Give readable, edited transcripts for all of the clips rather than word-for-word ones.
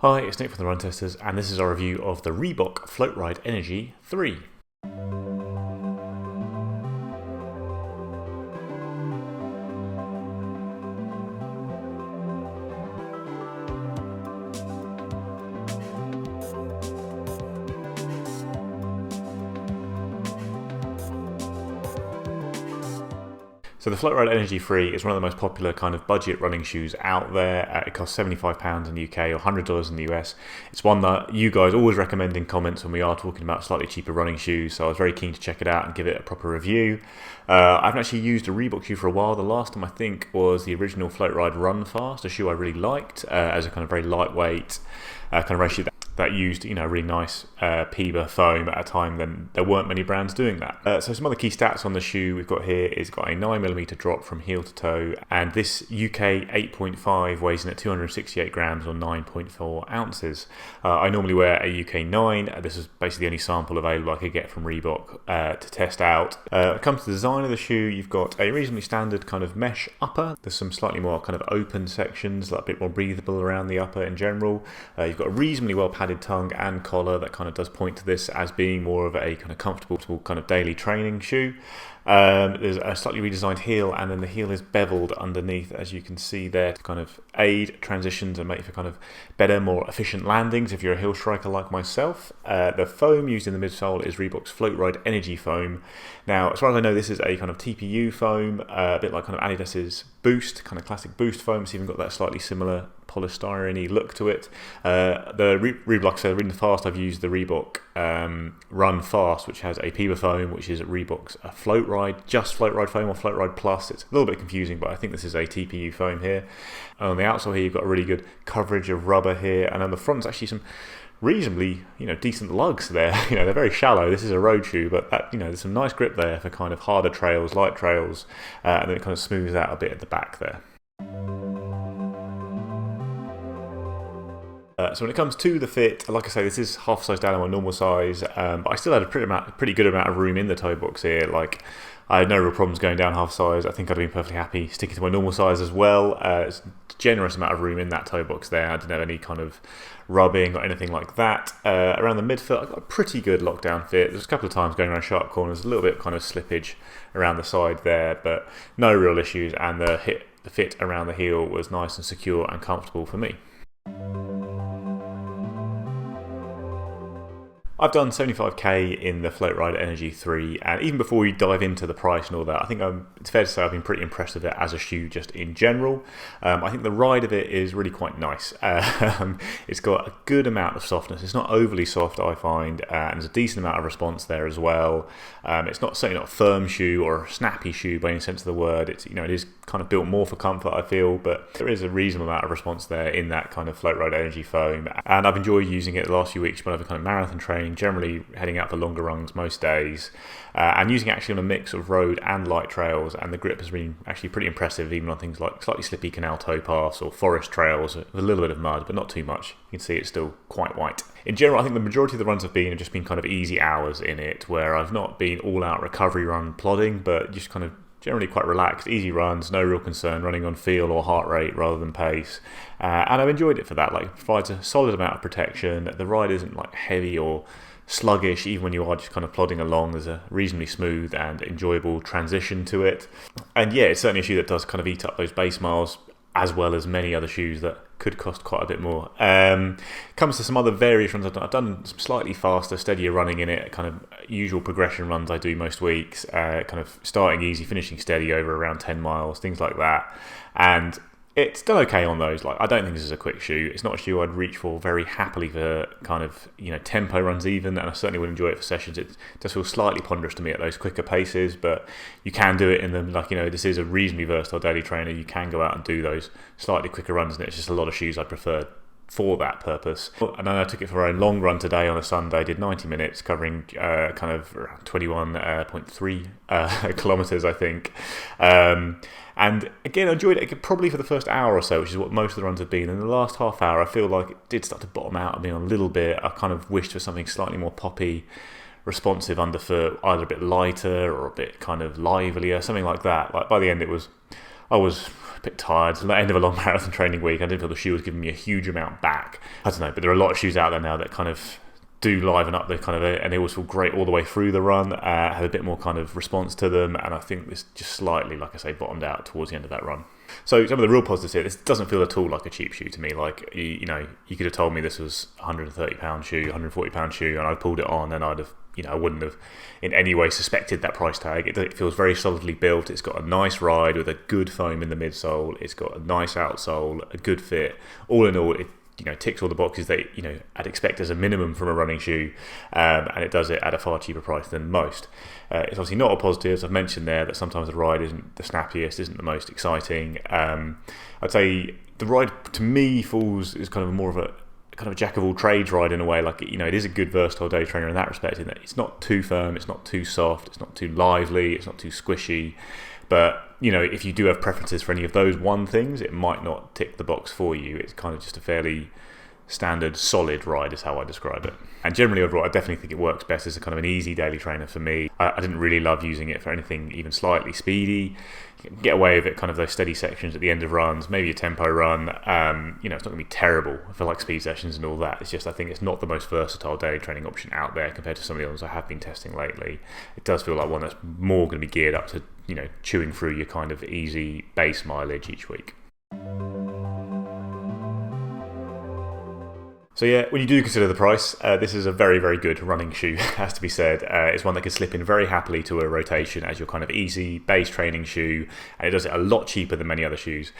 Hi, it's Nick from the Run Testers, and this is our review of the Reebok Floatride Energy 3. So the Floatride Energy 3 is one of the most popular kind of budget running shoes out there. It costs £75 in the UK or $100 in the US. It's one that you guys always recommend in comments when we are talking about slightly cheaper running shoes, so I was very keen to check it out and give it a proper review. I haven't actually used a Reebok shoe for a while. The last time I think was the original Floatride Run Fast, a shoe I really liked as a kind of very lightweight kind of race shoe that used, really nice Puma foam at a time then there weren't many brands doing that. So some other key stats on the shoe we've got here is got a 9mm drop from heel to toe, and this UK 8.5 weighs in at 268 grams or 9.4 ounces. I normally wear a UK 9. This is basically the only sample available I could get from Reebok to test out. When it comes to the design of the shoe, you've got a reasonably standard kind of mesh upper. There's some slightly more kind of open sections, like a bit more breathable around the upper in general. You've got a reasonably well padded tongue and collar that kind of does point to this as being more of a kind of comfortable kind of daily training shoe. There's a slightly redesigned heel, and then the heel is beveled underneath, as you can see there, to kind of aid transitions and make for kind of better, more efficient landings if you're a heel striker like myself. The foam used in the midsole is Reebok's Floatride Energy foam. Now, as far as I know, this is a kind of TPU foam, a bit like kind of Adidas's Boost, kind of classic Boost foam. It's even got that slightly similar polystyrene look to it. The Reebok, so in the past I've used the Reebok Run Fast, which has a Puma foam, which is Reebok's Floatride, just Floatride foam or Floatride Plus. It's a little bit confusing, but I think this is a TPU foam here. And on the outsole here, you've got a really good coverage of rubber here, and on the front's actually some reasonably, decent lugs there. They're very shallow. This is a road shoe, but there's some nice grip there for kind of harder trails, light trails, and then it kind of smooths out a bit at the back there. So when it comes to the fit, like I say, this is half size down on my normal size, but I still had a pretty good amount of room in the toe box here. Like, I had no real problems going down half size. I think I'd have been perfectly happy sticking to my normal size as well. It's a generous amount of room in that toe box there. I didn't have any kind of rubbing or anything like that. Around the midfoot, I got a pretty good lockdown fit. There's a couple of times going around sharp corners, a little bit kind of slippage around the side there, but no real issues, and the fit around the heel was nice and secure and comfortable for me. I've done 75k in the Floatride Energy 3, and even before we dive into the price and all that, I think it's fair to say I've been pretty impressed with it as a shoe just in general. I think the ride of it is really quite nice. It's got a good amount of softness. It's not overly soft, I find, and there's a decent amount of response there as well. It's certainly not a firm shoe or a snappy shoe by any sense of the word. It is kind of built more for comfort, I feel, but there is a reasonable amount of response there in that kind of Floatride Energy foam, and I've enjoyed using it the last few weeks when I've kind of marathon training, generally heading out for longer runs most days, and using it actually on a mix of road and light trails, and the grip has been actually pretty impressive, even on things like slightly slippy canal towpaths or forest trails with a little bit of mud, but not too much. You can see it's still quite white. In general, I think the majority of the runs have just been kind of easy hours in it, where I've not been all-out recovery run plodding, but just kind of generally quite relaxed, easy runs, no real concern, running on feel or heart rate rather than pace. And I've enjoyed it for that. Like, it provides a solid amount of protection. The ride isn't like heavy or sluggish, even when you are just kind of plodding along. There's a reasonably smooth and enjoyable transition to it. And yeah, it's certainly a shoe that does kind of eat up those base miles, as well as many other shoes that could cost quite a bit more. Comes to some other various runs I've done some slightly faster, steadier running in it, kind of usual progression runs I do most weeks, kind of starting easy, finishing steady over around 10 miles, things like that. And it's done okay on those. Like, I don't think this is a quick shoe. It's not a shoe I'd reach for very happily for kind of, tempo runs even, and I certainly would enjoy it for sessions. It does feel slightly ponderous to me at those quicker paces, but you can do it in them. Like, this is a reasonably versatile daily trainer. You can go out and do those slightly quicker runs, and it's just a lot of shoes I prefer for that purpose. And then I took it for a long run today on a Sunday. I did 90 minutes, covering kind of 21.3 kilometers, I think. And again, I enjoyed it probably for the first hour or so, which is what most of the runs have been. In the last half hour, I feel like it did start to bottom out of me a little bit. I kind of wished for something slightly more poppy, responsive underfoot, either a bit lighter or a bit kind of livelier, something like that. Like, by the end, it was I was a bit tired. At the end of a long marathon training week, I didn't feel the shoe was giving me a huge amount back. I don't know, but there are a lot of shoes out there now that kind of do liven up the kind of, and they always feel great all the way through the run, have a bit more kind of response to them, and I think this just slightly, like I say, bottomed out towards the end of that run. So some of the real positives here, this doesn't feel at all like a cheap shoe to me. Like, you know, you could have told me this was £130 shoe, £140 shoe, and I pulled it on, and I'd have, you know, I wouldn't have in any way suspected that price tag. It feels very solidly built. It's got a nice ride with a good foam in the midsole. It's got a nice outsole, a good fit. All in all, it, you know, ticks all the boxes that, you know, I'd expect as a minimum from a running shoe, and it does it at a far cheaper price than most. It's obviously not a positive, as I've mentioned there, that sometimes the ride isn't the snappiest, isn't the most exciting. I'd say the ride to me is kind of more of a kind of a jack of all trades ride in a way. Like, you know, it is a good versatile day trainer in that respect, in that it's not too firm, it's not too soft, it's not too lively, it's not too squishy. But, you know, if you do have preferences for any of those one things, it might not tick the box for you. It's kind of just a fairly standard, solid ride is how I describe it. And generally overall, I definitely think it works best as a kind of an easy daily trainer for me. I didn't really love using it for anything even slightly speedy. You can get away with it, kind of those steady sections at the end of runs, maybe a tempo run. You know, it's not going to be terrible for like speed sessions and all that. It's just, I think it's not the most versatile daily training option out there compared to some of the ones I have been testing lately. It does feel like one that's more going to be geared up to, you know, chewing through your kind of easy base mileage each week. So yeah, when you do consider the price, this is a very, very good running shoe, has to be said. It's one that can slip in very happily to a rotation as your kind of easy base training shoe, and it does it a lot cheaper than many other shoes.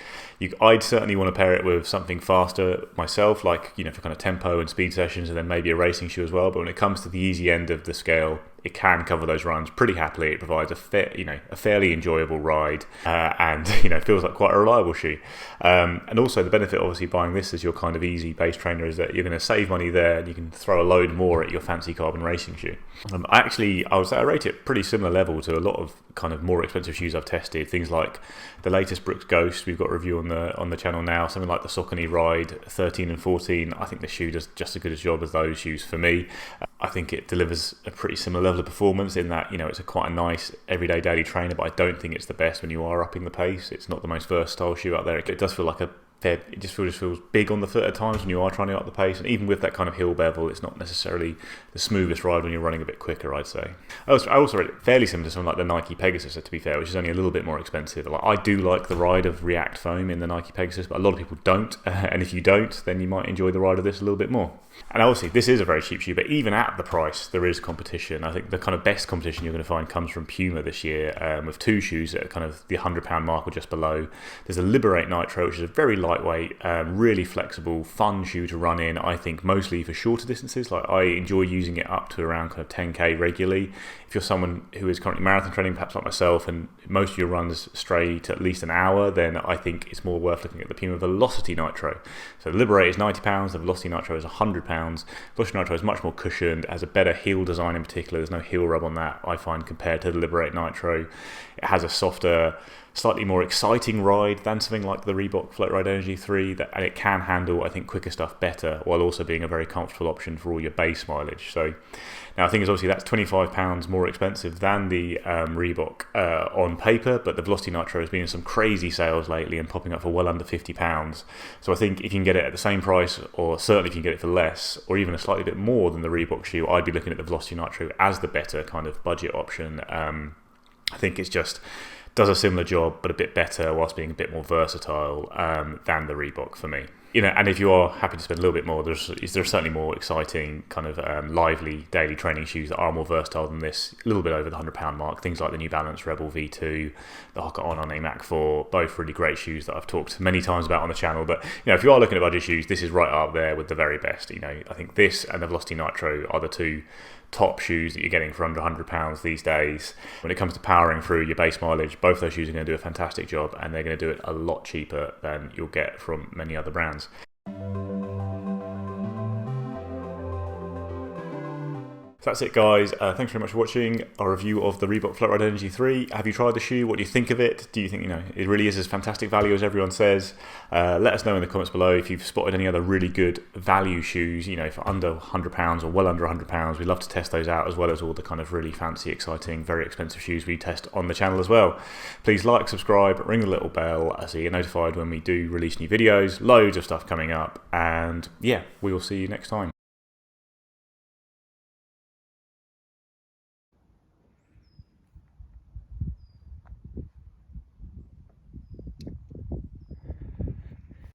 I'd certainly want to pair it with something faster myself, like, you know, for kind of tempo and speed sessions, and then maybe a racing shoe as well. But when it comes to the easy end of the scale, it can cover those runs pretty happily. It provides a fairly enjoyable ride, and, you know, feels like quite a reliable shoe. And also the benefit, obviously, buying this as your kind of easy base trainer is that you're going to save money there, and you can throw a load more at your fancy carbon racing shoe. I rate it pretty similar level to a lot of kind of more expensive shoes I've tested. Things like the latest Brooks Ghost, we've got a review on the channel now. Something like the Saucony Ride 13 and 14. I think this shoe does just as good a job as those shoes for me. I think it delivers a pretty similar level of performance in that, you know, it's quite a nice everyday daily trainer, but I don't think it's the best when you are upping the pace. It's not the most versatile shoe out there. It does feel like it just feels big on the foot at times when you are trying to up the pace, and even with that kind of hill bevel, it's not necessarily the smoothest ride when you're running a bit quicker, I'd say. I also rate it fairly similar to something like the Nike Pegasus, to be fair, which is only a little bit more expensive. Like, I do like the ride of React foam in the Nike Pegasus, but a lot of people don't, and if you don't, then you might enjoy the ride of this a little bit more. And obviously, this is a very cheap shoe, but even at the price, there is competition. I think the kind of best competition you're going to find comes from Puma this year, with two shoes at kind of the £100 mark or just below. There's a Liberate Nitro, which is a very lightweight, really flexible, fun shoe to run in, I think, mostly for shorter distances. Like, I enjoy using it up to around kind of 10k regularly. If you're someone who is currently marathon training, perhaps like myself, and most of your runs stray to at least an hour, then I think it's more worth looking at the Puma Velocity Nitro. So the Liberate is £90, the Velocity Nitro is £100. Velocity Nitro is much more cushioned, has a better heel design in particular. There's no heel rub on that, I find, compared to the Liberate Nitro. It has a softer, slightly more exciting ride than something like the Reebok Floatride Energy 3, and it can handle, I think, quicker stuff better, while also being a very comfortable option for all your base mileage. So now I think obviously that's £25 more expensive than the Reebok on paper, but the Velocity Nitro has been in some crazy sales lately and popping up for well under £50. So I think if you can get it at the same price, or certainly if you can get it for less, or even a slightly bit more than the Reebok shoe, I'd be looking at the Velocity Nitro as the better kind of budget option. I think it's just does a similar job, but a bit better, whilst being a bit more versatile than the Reebok for me. You know, and if you are happy to spend a little bit more, there's certainly more exciting kind of lively daily training shoes that are more versatile than this, a little bit over the £100 mark. Things like the New Balance Rebel V2, the Hoka On Mac 4, both really great shoes that I've talked many times about on the channel. But, you know, if you are looking at budget shoes, this is right up there with the very best. You know, I think this and the Velocity Nitro are the two top shoes that you're getting for under £100 these days. When it comes to powering through your base mileage, both those shoes are going to do a fantastic job, and they're going to do it a lot cheaper than you'll get from many other brands. So that's it, guys. Thanks very much for watching our review of the Reebok Floatride Energy 3. Have you tried the shoe? What do you think of it? Do you think, it really is as fantastic value as everyone says? Let us know in the comments below if you've spotted any other really good value shoes, for under £100 or well under £100. We'd love to test those out, as well as all the kind of really fancy, exciting, very expensive shoes we test on the channel as well. Please like, subscribe, ring the little bell so you get notified when we do release new videos. Loads of stuff coming up, and yeah, we will see you next time.